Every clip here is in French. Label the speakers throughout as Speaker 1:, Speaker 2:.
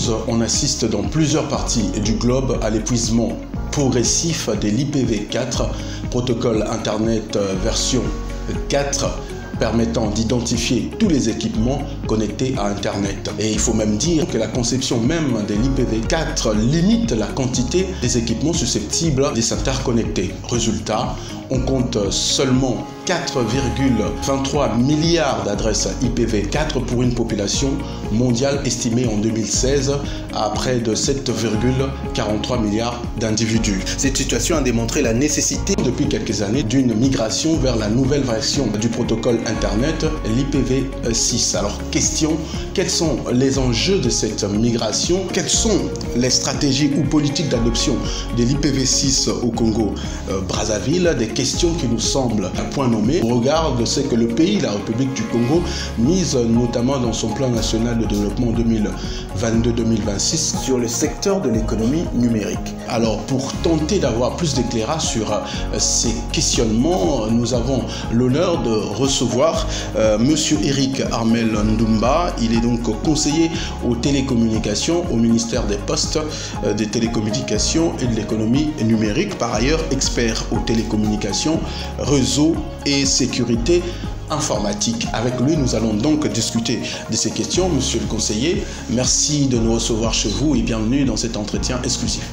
Speaker 1: cause, on assiste dans plusieurs parties du globe à l'épuisement progressif de l'IPv4, protocole Internet version 4, permettant d'identifier tous les équipements connectés à Internet. Et il faut même dire que la conception même de l'IPv4 limite la quantité des équipements susceptibles de s'interconnecter. Résultat, on compte seulement 4,23 milliards d'adresses IPv4 pour une population mondiale estimée en 2016 à près de 7,43 milliards d'individus. Cette situation a démontré la nécessité depuis quelques années d'une migration vers la nouvelle version du protocole Internet, l'IPv6. Alors, question, quels sont les enjeux de cette migration? Quelles sont les stratégies ou politiques d'adoption de l'IPv6 au Congo-Brazzaville? Des questions qui nous semblent un point nommé au regard de ce que le pays, la République du Congo, mise notamment dans son plan national de développement 2022-2026 sur le secteur de l'économie numérique. Alors, pour tenter d'avoir plus d'éclairage sur ces questionnements, nous avons l'honneur de recevoir Monsieur Eric Armel Ndumba. Il est donc conseiller aux télécommunications au ministère des Postes, des télécommunications et de l'économie numérique. Par ailleurs, expert aux télécommunications, réseau et sécurité informatique. Avec lui, nous allons donc discuter de ces questions. Monsieur le conseiller, merci de nous recevoir chez vous et bienvenue dans cet entretien exclusif.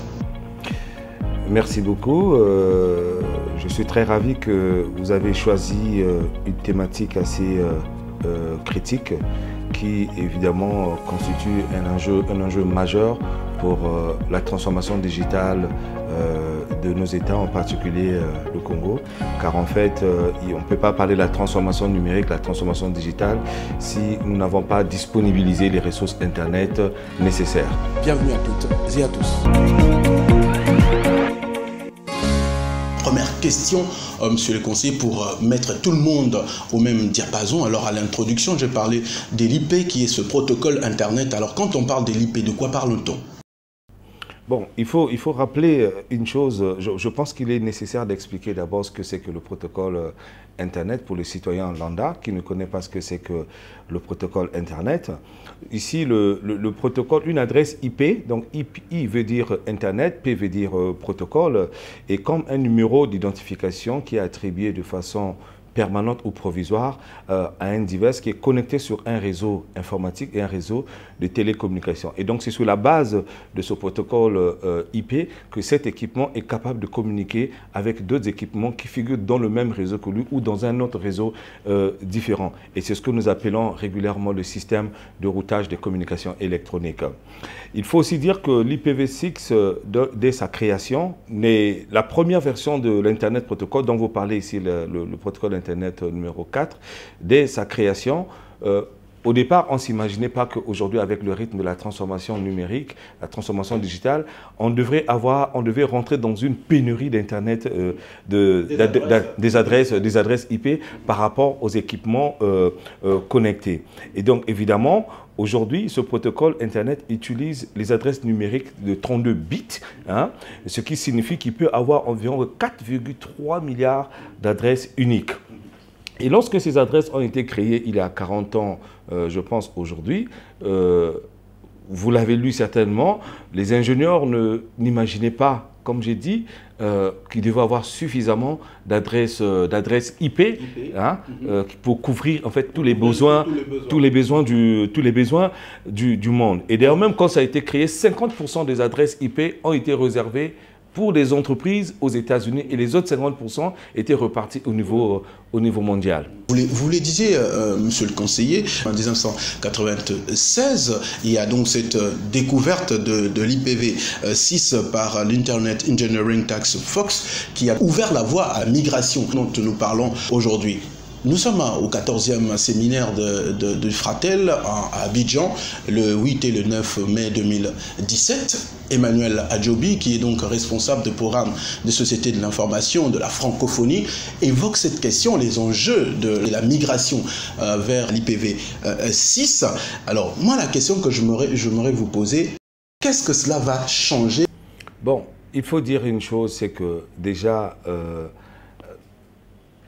Speaker 2: Merci beaucoup. Je suis très ravi que vous avez choisi une thématique assez critique qui évidemment constitue un enjeu majeur pour la transformation digitale de nos États, en particulier le Congo, car en fait, on ne peut pas parler de la transformation numérique, la transformation digitale, si nous n'avons pas disponibilisé les ressources Internet nécessaires.
Speaker 1: Bienvenue à toutes et à tous. Première question, monsieur le conseiller, pour mettre tout le monde au même diapason. Alors, à l'introduction, j'ai parlé de l'IP qui est ce protocole Internet. Alors, quand on parle de l'IP, de quoi parle-t-on?
Speaker 2: Bon, il faut rappeler une chose. Je pense qu'il est nécessaire d'expliquer d'abord ce que c'est que le protocole Internet pour les citoyens lambda qui ne connaissent pas ce que c'est que le protocole Internet. Ici, le protocole, une adresse IP, donc I veut dire Internet, P veut dire protocole, et comme un numéro d'identification qui est attribué de façon permanente ou provisoire à un device qui est connecté sur un réseau informatique et un réseau de télécommunications. Et donc, c'est sur la base de ce protocole IP que cet équipement est capable de communiquer avec d'autres équipements qui figurent dans le même réseau que lui ou dans un autre réseau différent. Et c'est ce que nous appelons régulièrement le système de routage des communications électroniques. Il faut aussi dire que l'IPv6, dès sa création, n'est la première version de l'Internet Protocol dont vous parlez ici, le protocole Internet numéro 4, dès sa création, au départ, on ne s'imaginait pas qu'aujourd'hui, avec le rythme de la transformation numérique, la transformation digitale, on devait rentrer dans une pénurie d'Internet, des adresses IP par rapport aux équipements connectés. Et donc, évidemment, aujourd'hui, ce protocole Internet utilise les adresses numériques de 32 bits, hein, ce qui signifie qu'il peut avoir environ 4,3 milliards d'adresses uniques. Et lorsque ces adresses ont été créées il y a 40 ans, je pense aujourd'hui, vous l'avez lu certainement, les ingénieurs n'imaginaient pas, comme j'ai dit, qu'il devait avoir suffisamment d'adresses IP hein, pour couvrir en fait tous les besoins du monde. Et d'ailleurs, même quand ça a été créé, 50% des adresses IP ont été réservées pour des entreprises aux États-Unis et les autres 50% étaient repartis au niveau mondial.
Speaker 1: Vous le disiez, monsieur le conseiller, en 1996, il y a donc cette découverte de l'IPv6 par l'Internet Engineering Task Force qui a ouvert la voie à la migration dont nous parlons aujourd'hui. Nous sommes au 14e séminaire de Fratel à Abidjan, le 8 et le 9 mai 2017. Emmanuel Adjobi, qui est donc responsable de programme de Société de l'information de la francophonie, évoque cette question, les enjeux de la migration vers l'IPv6. Alors, moi, la question que j'aimerais vous poser, qu'est-ce que cela va changer?
Speaker 2: Bon, il faut dire une chose, c'est que déjà,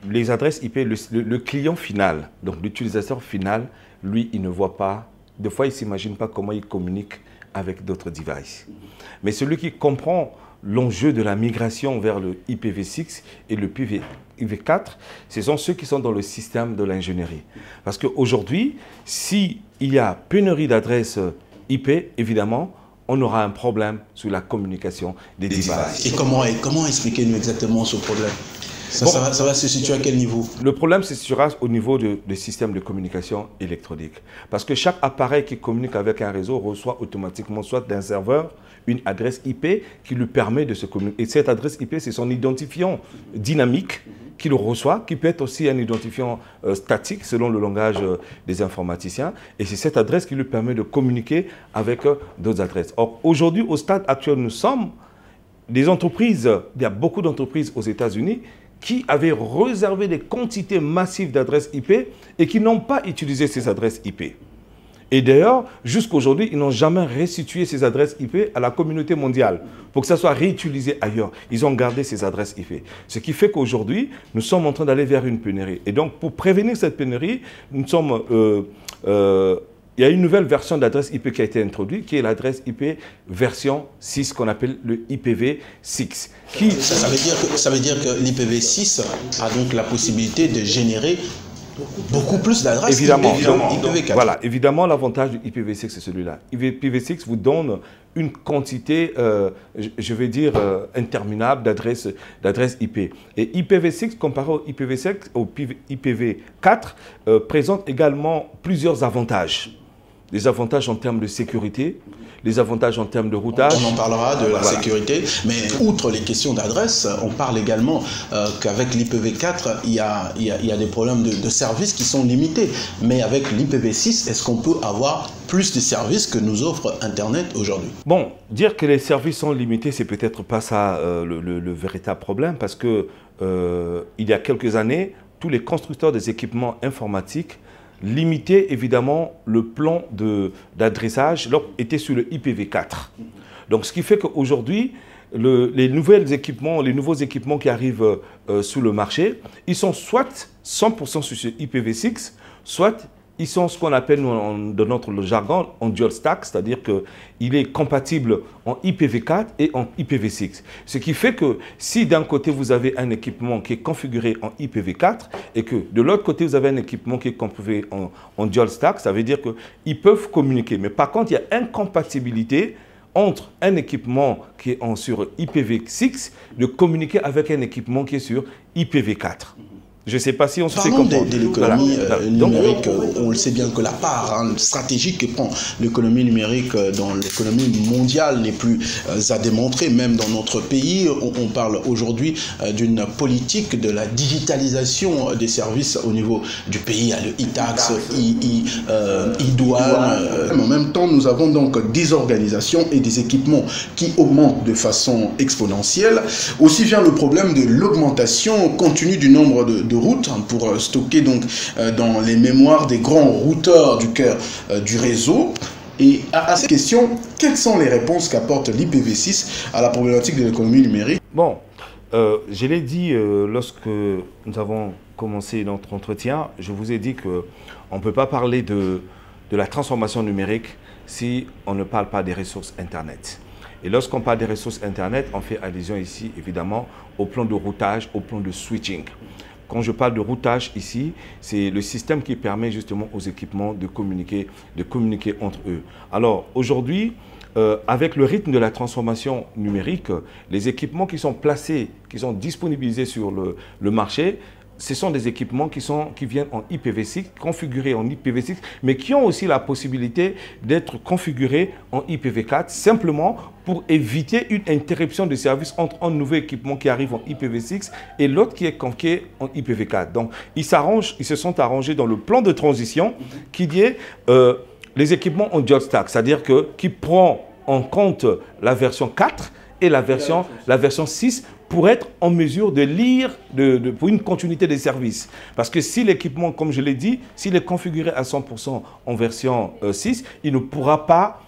Speaker 2: les adresses IP, le client final, donc l'utilisateur final, lui, il ne voit pas, des fois, il ne s'imagine pas comment il communique avec d'autres devices. Mais celui qui comprend l'enjeu de la migration vers le IPv6 et le IPv4, ce sont ceux qui sont dans le système de l'ingénierie. Parce qu'aujourd'hui, s'il y a pénurie d'adresses IP, évidemment, on aura un problème sur la communication des devices.
Speaker 1: Et comment expliquez-nous exactement ce problème? Ça va se situer à quel niveau?
Speaker 2: Le problème se situera au niveau des systèmes de communication électronique. Parce que chaque appareil qui communique avec un réseau reçoit automatiquement soit d'un serveur une adresse IP qui lui permet de se communiquer. Et cette adresse IP, c'est son identifiant dynamique qui le reçoit, qui peut être aussi un identifiant statique selon le langage des informaticiens. Et c'est cette adresse qui lui permet de communiquer avec d'autres adresses. Or, aujourd'hui, au stade actuel où nous sommes, des entreprises, il y a beaucoup d'entreprises aux États-Unis qui avaient réservé des quantités massives d'adresses IP et qui n'ont pas utilisé ces adresses IP. Et d'ailleurs, jusqu'à aujourd'hui, ils n'ont jamais restitué ces adresses IP à la communauté mondiale pour que ça soit réutilisé ailleurs. Ils ont gardé ces adresses IP. Ce qui fait qu'aujourd'hui, nous sommes en train d'aller vers une pénurie. Et donc, pour prévenir cette pénurie, nous sommes... il y a une nouvelle version d'adresse IP qui a été introduite, qui est l'adresse IP version 6, qu'on appelle le IPv6.
Speaker 1: Ça veut dire que l'IPv6 a donc la possibilité de générer beaucoup plus d'adresses IPv4.
Speaker 2: Voilà, évidemment, l'avantage du IPv6, c'est celui-là. IPv6 vous donne une quantité, je vais dire, interminable d'adresses IP. Et IPv6, comparé au IPv4, présente également plusieurs avantages. Les avantages en termes de sécurité, les avantages en termes de routage.
Speaker 1: On en parlera de la sécurité, mais outre les questions d'adresse, on parle également qu'avec l'IPv4, il y a des problèmes de services qui sont limités. Mais avec l'IPv6, est-ce qu'on peut avoir plus de services que nous offre Internet aujourd'hui?
Speaker 2: Bon, dire que les services sont limités, c'est peut-être pas ça le véritable problème, parce que il y a quelques années, tous les constructeurs des équipements informatiques limiter évidemment le plan d'adressage était sur le IPv4. Donc ce qui fait qu'aujourd'hui, les nouveaux équipements qui arrivent sur le marché, ils sont soit 100% sur ce IPv6, soit ils sont ce qu'on appelle dans notre jargon en dual stack, c'est-à-dire qu'il est compatible en IPv4 et en IPv6. Ce qui fait que si d'un côté vous avez un équipement qui est configuré en IPv4 et que de l'autre côté vous avez un équipement qui est configuré en dual stack, ça veut dire qu'ils peuvent communiquer. Mais par contre, il y a incompatibilité entre un équipement qui est sur IPv6 de communiquer avec un équipement qui est sur IPv4. Je ne sais pas si on se fait comprendre.
Speaker 1: Parlons de l'économie numérique. On le sait bien que la part stratégique que prend l'économie numérique dans l'économie mondiale n'est plus à démontrer, même dans notre pays. On parle aujourd'hui d'une politique de la digitalisation des services au niveau du pays. Il y a le e-tax, e-douane. En même temps, nous avons donc des organisations et des équipements qui augmentent de façon exponentielle. Aussi vient le problème de l'augmentation continue du nombre de routes pour stocker donc dans les mémoires des grands routeurs du cœur du réseau. Et à cette question, quelles sont les réponses qu'apporte l'IPv6 à la problématique de l'économie numérique?
Speaker 2: Bon, je l'ai dit lorsque nous avons commencé notre entretien, je vous ai dit qu'on ne peut pas parler de la transformation numérique si on ne parle pas des ressources Internet. Et lorsqu'on parle des ressources Internet, on fait allusion ici évidemment au plan de routage, au plan de switching. Quand je parle de routage ici, c'est le système qui permet justement aux équipements de communiquer entre eux. Alors aujourd'hui, avec le rythme de la transformation numérique, les équipements qui sont placés, qui sont disponibilisés sur le marché, ce sont des équipements qui viennent en IPv6, configurés en IPv6, mais qui ont aussi la possibilité d'être configurés en IPv4, simplement pour éviter une interruption de service entre un nouveau équipement qui arrive en IPv6 et l'autre qui est confié en IPv4. Donc, ils se sont arrangés dans le plan de transition qui dit les équipements en dual stack, c'est-à-dire qui prend en compte la version 4 et la version 6 pour être en mesure de lire pour une continuité des services. Parce que si l'équipement, comme je l'ai dit, s'il est configuré à 100% en version 6, il ne pourra pas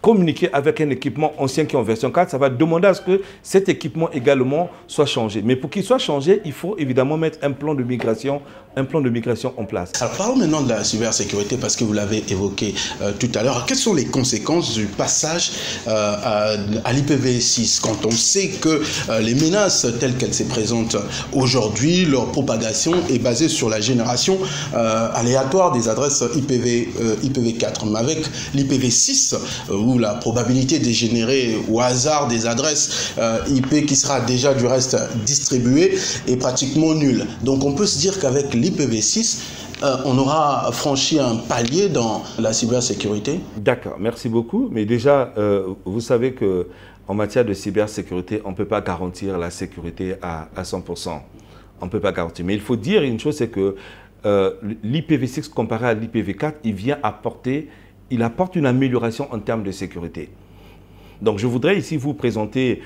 Speaker 2: communiquer avec un équipement ancien qui est en version 4, ça va demander à ce que cet équipement également soit changé. Mais pour qu'il soit changé, il faut évidemment mettre un plan de migration en place.
Speaker 1: Alors parlons maintenant de la cybersécurité parce que vous l'avez évoqué tout à l'heure. Quelles sont les conséquences du passage à l'IPv6 quand on sait que les menaces telles qu'elles se présentent aujourd'hui, leur propagation est basée sur la génération aléatoire des adresses IPv4. Mais avec l'IPv6, où la probabilité de générer au hasard des adresses IP qui sera déjà du reste distribuée est pratiquement nulle. Donc on peut se dire qu'avec l'IPv6, on aura franchi un palier dans la cybersécurité.
Speaker 2: D'accord, merci beaucoup. Mais déjà, vous savez qu'en matière de cybersécurité, on ne peut pas garantir la sécurité à 100%. On ne peut pas garantir. Mais il faut dire une chose, c'est que l'IPv6 comparé à l'IPv4, il apporte une amélioration en termes de sécurité. Donc je voudrais ici vous présenter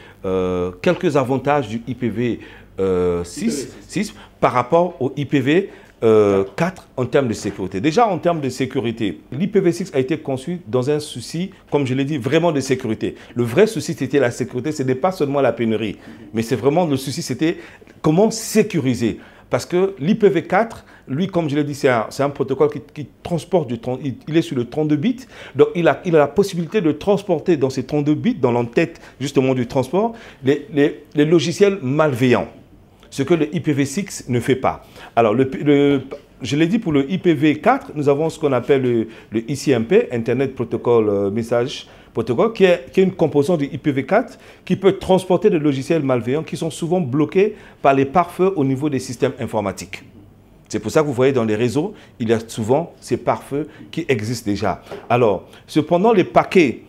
Speaker 2: quelques avantages du IPv6 par rapport au IPv4 en termes de sécurité. Déjà en termes de sécurité, l'IPv6 a été conçu dans un souci, comme je l'ai dit, vraiment de sécurité. Le vrai souci c'était la sécurité, ce n'est pas seulement la pénurie, mais c'est vraiment le souci c'était comment sécuriser. Parce que l'IPv4, lui, comme je l'ai dit, c'est un protocole qui transporte il est sur le 32 bits. Donc, il a la possibilité de transporter dans ces 32 bits, dans l'entête justement du transport, les logiciels malveillants. Ce que le IPv6 ne fait pas. Alors, je l'ai dit, pour le IPv4, nous avons ce qu'on appelle le ICMP, Internet Protocol Message Protocol, qui est une composante du IPv4 qui peut transporter des logiciels malveillants qui sont souvent bloqués par les pare-feux au niveau des systèmes informatiques. C'est pour ça que vous voyez dans les réseaux, il y a souvent ces pare-feux qui existent déjà. Alors, cependant, les paquets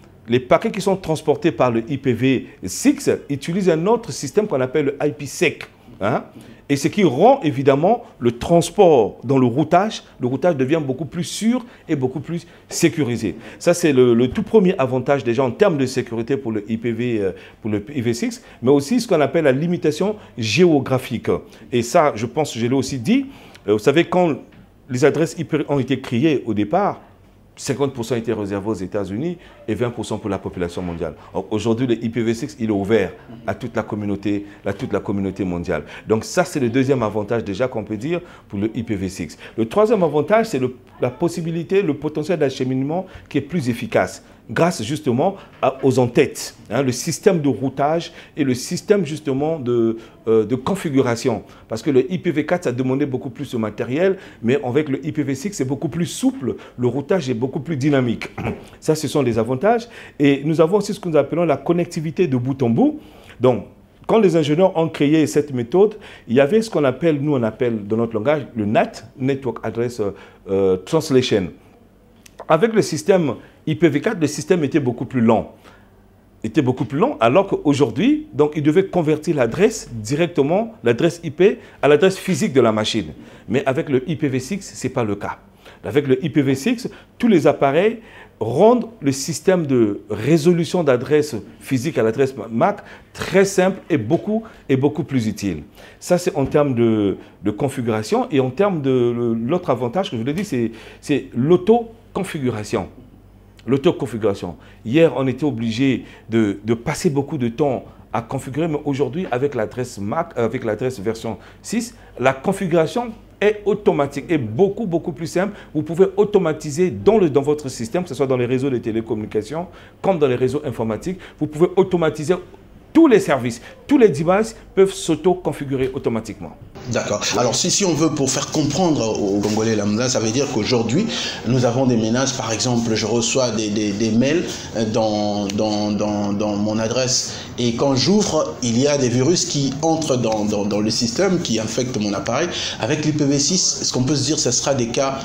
Speaker 2: qui sont transportés par le IPv6 utilisent un autre système qu'on appelle le IPsec. Hein? Et ce qui rend évidemment le transport dans le routage devient beaucoup plus sûr et beaucoup plus sécurisé. Ça, c'est le tout premier avantage déjà en termes de sécurité pour le IPv6, mais aussi ce qu'on appelle la limitation géographique. Et ça, je pense que je l'ai aussi dit, vous savez, quand les adresses IP ont été créées au départ, 50% étaient réservés aux États-Unis et 20% pour la population mondiale. Aujourd'hui, le IPv6, il est ouvert à toute la communauté mondiale. Donc ça, c'est le deuxième avantage déjà qu'on peut dire pour le IPv6. Le troisième avantage, c'est la possibilité, le potentiel d'acheminement qui est plus efficace grâce justement aux entêtes, hein, le système de routage et le système justement de configuration. Parce que le IPv4, ça demandait beaucoup plus de matériel, mais avec le IPv6, c'est beaucoup plus souple, le routage est beaucoup plus dynamique. Ça, ce sont les avantages. Et nous avons aussi ce que nous appelons la connectivité de bout en bout. Donc, quand les ingénieurs ont créé cette méthode, il y avait ce qu'on appelle, nous on appelle dans notre langage, le NAT, Network Address Translation. Avec le système IPv4, le système était beaucoup plus lent. Alors qu'aujourd'hui, donc, il devait convertir l'adresse directement, l'adresse IP, à l'adresse physique de la machine. Mais avec le IPv6, ce n'est pas le cas. Avec le IPv6, tous les appareils rendent le système de résolution d'adresse physique à l'adresse MAC très simple et beaucoup plus utile. Ça, c'est en termes de configuration. Et en termes de l'autre avantage que je vous l'ai dit, c'est l'auto-configuration. L'autoconfiguration. Hier, on était obligé de passer beaucoup de temps à configurer, mais aujourd'hui, avec l'adresse MAC, avec l'adresse version 6, la configuration est automatique et beaucoup plus simple. Vous pouvez automatiser dans votre système, que ce soit dans les réseaux de télécommunications, comme dans les réseaux informatiques. Vous pouvez automatiser tous les services, tous les devices peuvent s'auto-configurer automatiquement.
Speaker 1: D'accord. Alors si on veut, pour faire comprendre aux Congolais lambda, ça veut dire qu'aujourd'hui, nous avons des menaces. Par exemple, je reçois des mails dans mon adresse et quand j'ouvre, il y a des virus qui entrent dans le système, qui infectent mon appareil. Avec l'IPv6, ce qu'on peut se dire, ce sera des cas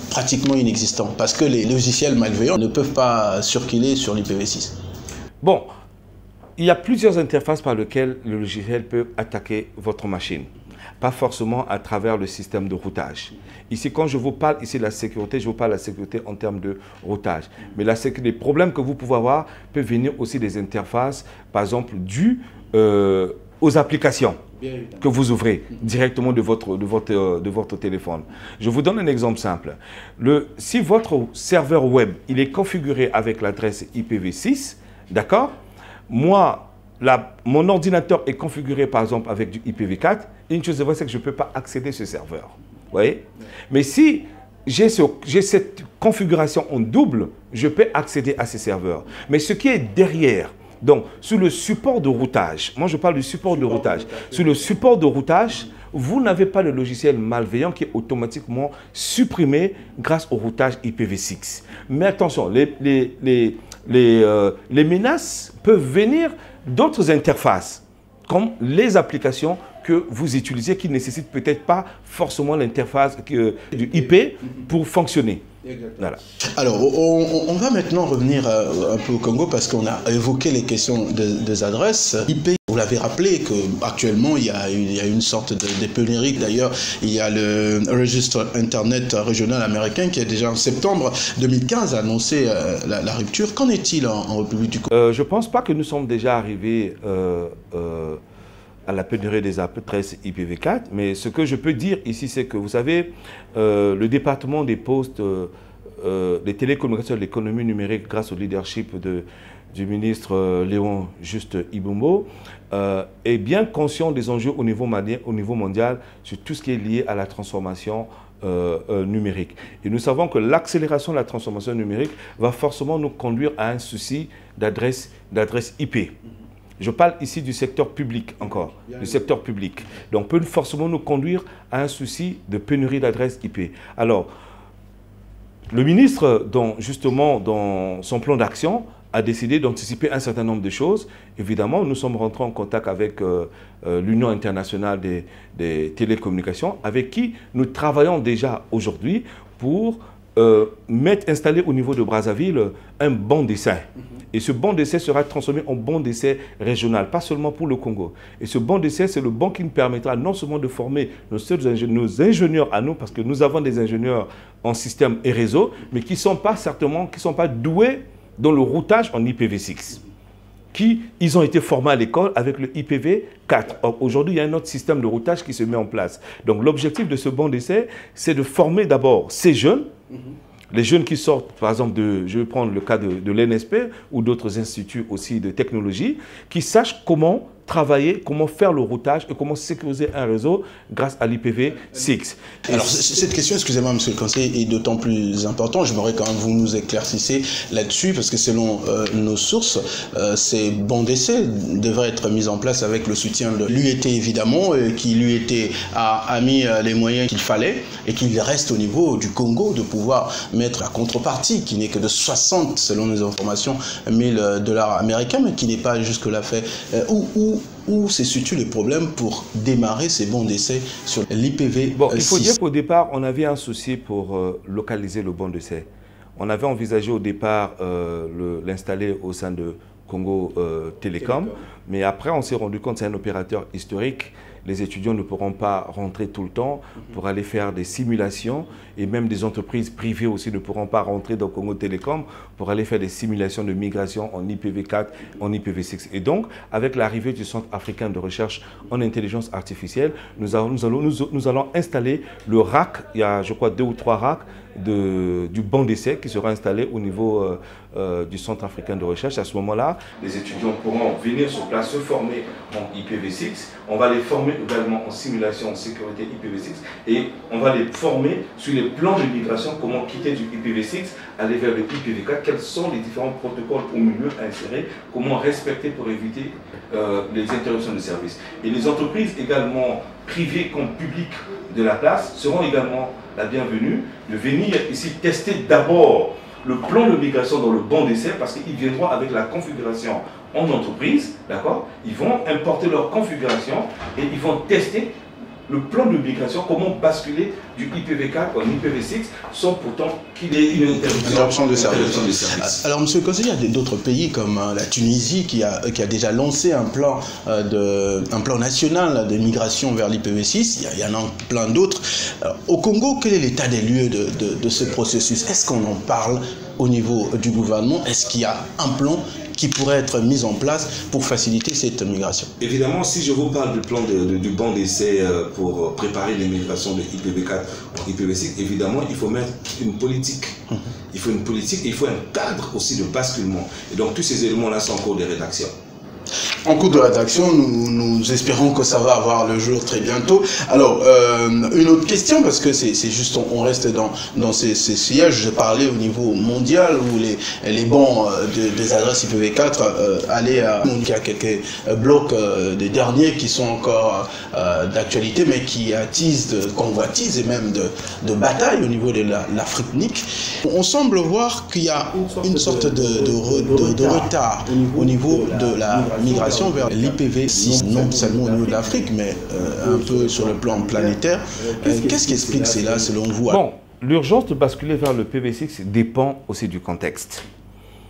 Speaker 1: pratiquement inexistants parce que les logiciels malveillants ne peuvent pas circuler sur l'IPv6.
Speaker 2: Bon. Il y a plusieurs interfaces par lesquelles le logiciel peut attaquer votre machine. Pas forcément à travers le système de routage. Ici, quand je vous parle ici de la sécurité, je vous parle de la sécurité en termes de routage. Mais les problèmes que vous pouvez avoir peuvent venir aussi des interfaces, par exemple, dues aux applications que vous ouvrez directement de votre téléphone. Je vous donne un exemple simple. Si votre serveur web il est configuré avec l'adresse IPv6, d'accord? Mon ordinateur est configuré par exemple avec du IPv4. Une chose est vraie, c'est que je ne peux pas accéder à ce serveur. Vous voyez? Mais si j'ai cette configuration en double, je peux accéder à ces serveurs. Mais ce qui est derrière, donc, sur le support de routage, moi je parle du support de routage. Sur le support de routage, vous n'avez pas le logiciel malveillant qui est automatiquement supprimé grâce au routage IPv6. Mais attention, les menaces peuvent venir d'autres interfaces, comme les applications que vous utilisez qui ne nécessitent peut-être pas forcément l'interface du IP pour fonctionner. Voilà.
Speaker 1: Alors, on va maintenant revenir un peu au Congo parce qu'on a évoqué les questions des adresses IP. Vous l'avez rappelé qu'actuellement, il y a une sorte de pénurie. D'ailleurs, il y a le registre Internet régional américain qui a déjà en septembre 2015 annoncé la rupture. Qu'en est-il en République du Congo?
Speaker 2: Je ne pense pas que nous sommes déjà arrivés à la pénurie des adresses IPv4, mais ce que je peux dire ici, c'est que vous savez, le département des postes, des télécommunications et de l'économie numérique, grâce au leadership du ministre Léon Juste Ibumbo, est bien conscient des enjeux au niveau mondial sur tout ce qui est lié à la transformation numérique. Et nous savons que l'accélération de la transformation numérique va forcément nous conduire à un souci d'adresse IP. Je parle ici du secteur public encore, du secteur public. Donc, peut forcément nous conduire à un souci de pénurie d'adresses IP. Alors, le ministre, justement, dans son plan d'action, a décidé d'anticiper un certain nombre de choses. Évidemment, nous sommes rentrés en contact avec l'Union internationale des télécommunications, avec qui nous travaillons déjà aujourd'hui pour installer au niveau de Brazzaville un banc d'essai. Et ce banc d'essai sera transformé en banc d'essai régional, pas seulement pour le Congo. Et ce banc d'essai, c'est le banc qui nous permettra non seulement de former nos ingénieurs à nous, parce que nous avons des ingénieurs en système et réseau, mais qui ne sont pas doués dans le routage en IPv6. Ils ont été formés à l'école avec le IPv4. Aujourd'hui, il y a un autre système de routage qui se met en place. Donc l'objectif de ce banc d'essai, c'est de former d'abord ces jeunes, les jeunes qui sortent, par exemple, je vais prendre le cas de l'NSP ou d'autres instituts aussi de technologie, qui sachent comment travailler, comment faire le routage et comment sécuriser un réseau grâce à l'IPv6.
Speaker 1: Alors, cette question, excusez-moi, monsieur le conseiller, est d'autant plus importante. J'aimerais quand même que vous nous éclaircissiez là-dessus, parce que selon nos sources, ces bons d'essai devraient être mis en place avec le soutien de l'UET, évidemment, qui l'UET a mis les moyens qu'il fallait et qu'il reste au niveau du Congo de pouvoir mettre la contrepartie, qui n'est que de 60, selon nos informations, $1000 américains, mais qui n'est pas jusque-là fait. Où se situe le problème pour démarrer ces bons d'essai sur l'IPv6?
Speaker 2: Bon, il faut dire qu'au départ, on avait un souci pour localiser le bon d'essai. On avait envisagé au départ l'installer au sein de Congo Télécom, mais après on s'est rendu compte que c'est un opérateur historique. Les étudiants ne pourront pas rentrer tout le temps pour aller faire des simulations, et même des entreprises privées aussi ne pourront pas rentrer dans Congo Télécom pour aller faire des simulations de migration en IPv4, en IPv6. Et donc, avec l'arrivée du Centre africain de recherche en intelligence artificielle, nous allons installer le rack. Il y a, je crois, 2 ou 3 racks du banc d'essai qui sera installé au niveau du Centre africain de recherche. À ce moment-là, les étudiants pourront venir sur place se former en IPv6. On va les former également en simulation en sécurité IPv6 et on va les former sur les plans de migration, comment quitter du IPv6, aller vers le IPv4, quels sont les différents protocoles au milieu à insérer, comment respecter pour éviter les interruptions de service. Et les entreprises également privées comme publiques de la place seront également la bienvenue de venir ici tester d'abord le plan de migration dans le banc d'essai, parce qu'ils viendront avec la configuration en entreprise, d'accord? Ils vont importer leur configuration et ils vont tester le plan de migration, comment basculer du IPv4 en IPv6 sans pourtant qu'il y ait une interruption de service.
Speaker 1: Alors, monsieur le conseiller, il y a d'autres pays comme la Tunisie qui a déjà lancé un plan national de migration vers l'IPv6. Il y en a plein d'autres. Au Congo, quel est l'état des lieux de ce processus? Est-ce qu'on en parle au niveau du gouvernement? Est-ce qu'il y a un plan qui pourrait être mis en place pour faciliter cette migration?
Speaker 2: Évidemment, si je vous parle du plan du banc d'essai pour préparer l'immigration de IPv4 en IPv6, évidemment, il faut mettre une politique. Il faut une politique et il faut un cadre aussi de basculement. Et donc, tous ces éléments-là sont en cours de rédaction.
Speaker 1: En cours de rédaction, nous espérons que ça va avoir le jour très bientôt. Alors, une autre question, parce que c'est juste, on reste dans ces sièges. Je parlais au niveau mondial où les bancs des adresses IPv4 allaient à... Il y a quelques blocs des derniers qui sont encore d'actualité, mais qui attisent de convoitises et même de bataille au niveau de l'Afrique. On semble voir qu'il y a une sorte de retard au niveau de la migration vers l'IPv6, non seulement au niveau de l'Afrique, mais un peu sur le plan planétaire. Qu'est-ce qui explique cela selon vous?
Speaker 2: Bon, l'urgence de basculer vers le IPv6 dépend aussi du contexte.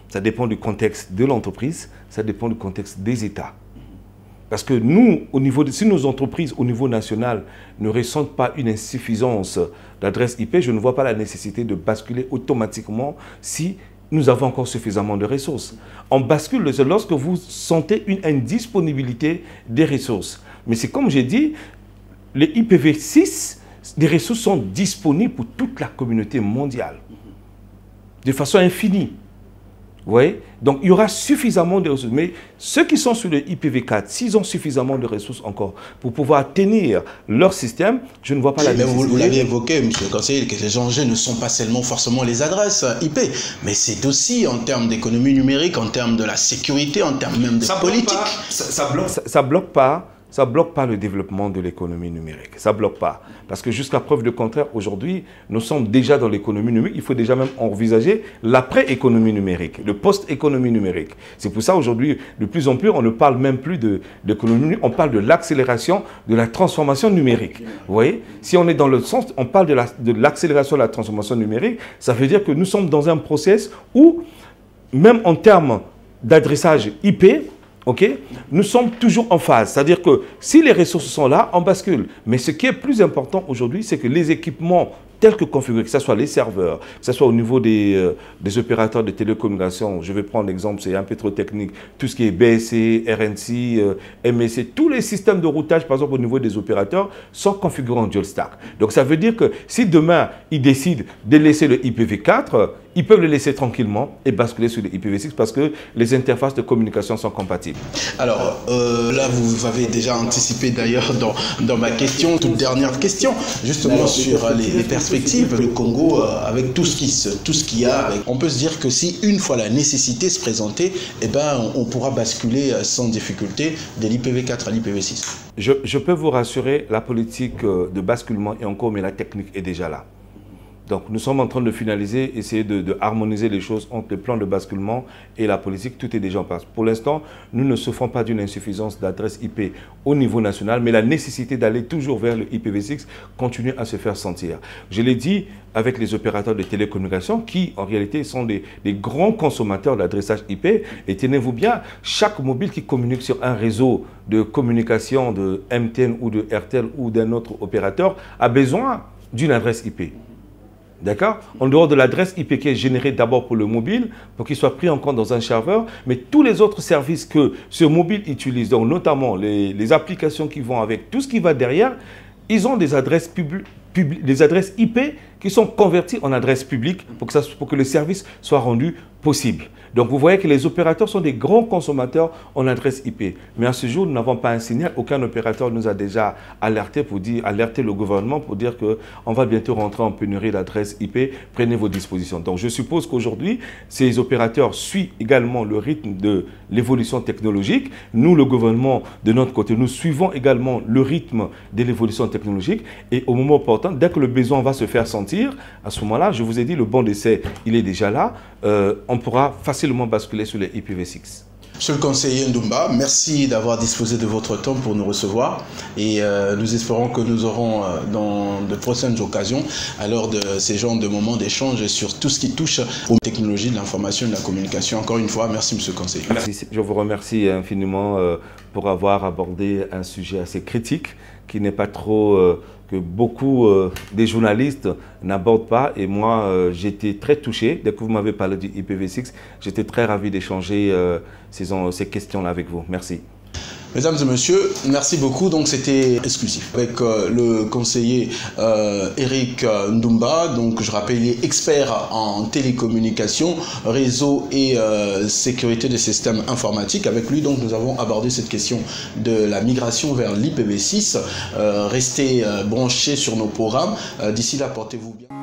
Speaker 2: Ça dépend du contexte de l'entreprise, ça dépend du contexte des États. Parce que nous, si nos entreprises au niveau national ne ressentent pas une insuffisance d'adresse IP, je ne vois pas la nécessité de basculer automatiquement si nous avons encore suffisamment de ressources. On bascule lorsque vous sentez une indisponibilité des ressources. Mais c'est comme j'ai dit, les IPv6, les ressources sont disponibles pour toute la communauté mondiale, de façon infinie. Vous voyez? Donc, il y aura suffisamment de ressources. Mais ceux qui sont sur le IPv4, s'ils ont suffisamment de ressources encore pour pouvoir tenir leur système, je ne vois pas la nécessité.
Speaker 1: Vous l'avez évoqué, monsieur le conseiller, que les enjeux ne sont pas seulement forcément les adresses IP, mais c'est aussi en termes d'économie numérique, en termes de la sécurité, en termes même de politique.
Speaker 2: Ça bloque pas le développement de l'économie numérique. Ça bloque pas. Parce que jusqu'à preuve de contraire, aujourd'hui, nous sommes déjà dans l'économie numérique. Il faut déjà même envisager l'après-économie numérique, le post-économie numérique. C'est pour ça aujourd'hui, de plus en plus, on ne parle même plus d'économie numérique, on parle de l'accélération de la transformation numérique. Vous voyez? Si on est dans le sens, on parle de l'accélération de la transformation numérique, ça veut dire que nous sommes dans un process où, même en termes d'adressage IP, okay, nous sommes toujours en phase. C'est-à-dire que si les ressources sont là, on bascule. Mais ce qui est plus important aujourd'hui, c'est que les équipements tels que configurés, que ce soit les serveurs, que ce soit au niveau des opérateurs de télécommunications, je vais prendre l'exemple, c'est un peu trop technique, tout ce qui est BSC, RNC, MSC, tous les systèmes de routage, par exemple au niveau des opérateurs, sont configurés en dual stack. Donc ça veut dire que si demain, ils décident de laisser le IPv4, ils peuvent le laisser tranquillement et basculer sur le IPv6 parce que les interfaces de communication sont compatibles.
Speaker 1: Alors là, vous avez déjà anticipé d'ailleurs dans ma question, toute dernière question, justement sur les perspectives. Le Congo, avec tout ce qu'il y a, on peut se dire que si une fois la nécessité se présentait, eh ben, on pourra basculer sans difficulté de l'IPv4 à l'IPv6.
Speaker 2: Je peux vous rassurer, la politique de basculement est encore, mais la technique est déjà là. Donc nous sommes en train de finaliser, essayer de harmoniser les choses entre le plan de basculement et la politique. Tout est déjà en place. Pour l'instant, nous ne souffrons pas d'une insuffisance d'adresse IP au niveau national, mais la nécessité d'aller toujours vers le IPv6 continue à se faire sentir. Je l'ai dit avec les opérateurs de télécommunications qui, en réalité, sont des grands consommateurs d'adressage IP. Et tenez-vous bien, chaque mobile qui communique sur un réseau de communication de MTN ou de RTL ou d'un autre opérateur a besoin d'une adresse IP. D'accord? En dehors de l'adresse IP qui est générée d'abord pour le mobile, pour qu'il soit pris en compte dans un serveur, mais tous les autres services que ce mobile utilise, donc notamment les applications qui vont avec, tout ce qui va derrière, ils ont des adresses des adresses IP qui sont converties en adresses publiques pour que le service soit rendu possible. Donc vous voyez que les opérateurs sont des grands consommateurs en adresse IP. Mais à ce jour, nous n'avons pas un signal. Aucun opérateur nous a déjà alerté le gouvernement pour dire qu'on va bientôt rentrer en pénurie d'adresses IP. Prenez vos dispositions. Donc je suppose qu'aujourd'hui, ces opérateurs suivent également le rythme de l'évolution technologique. Nous, le gouvernement, de notre côté, nous suivons également le rythme de l'évolution technologique. Et au moment opportun, dès que le besoin va se faire sentir, à ce moment-là, je vous ai dit, le banc d'essai, il est déjà là. On pourra facilement basculer sur les IPv6.
Speaker 1: Monsieur le conseiller Ndoumba, merci d'avoir disposé de votre temps pour nous recevoir et nous espérons que nous aurons dans de prochaines occasions alors de ces genres de moments d'échange sur tout ce qui touche aux technologies de l'information et de la communication. Encore une fois, merci monsieur le conseiller.
Speaker 2: Merci. Je vous remercie infiniment pour avoir abordé un sujet assez critique qui n'est pas trop, que beaucoup des journalistes n'abordent pas. Et moi, j'étais très touché. Dès que vous m'avez parlé du IPv6, j'étais très ravi d'échanger ces questions-là avec vous. Merci.
Speaker 1: Mesdames et messieurs, merci beaucoup. Donc c'était exclusif avec le conseiller Eric Ndoumba. Donc je rappelle, il est expert en télécommunications, réseau et sécurité des systèmes informatiques. Avec lui, donc nous avons abordé cette question de la migration vers l'IPv6. Restez branchés sur nos programmes. D'ici là, portez-vous bien.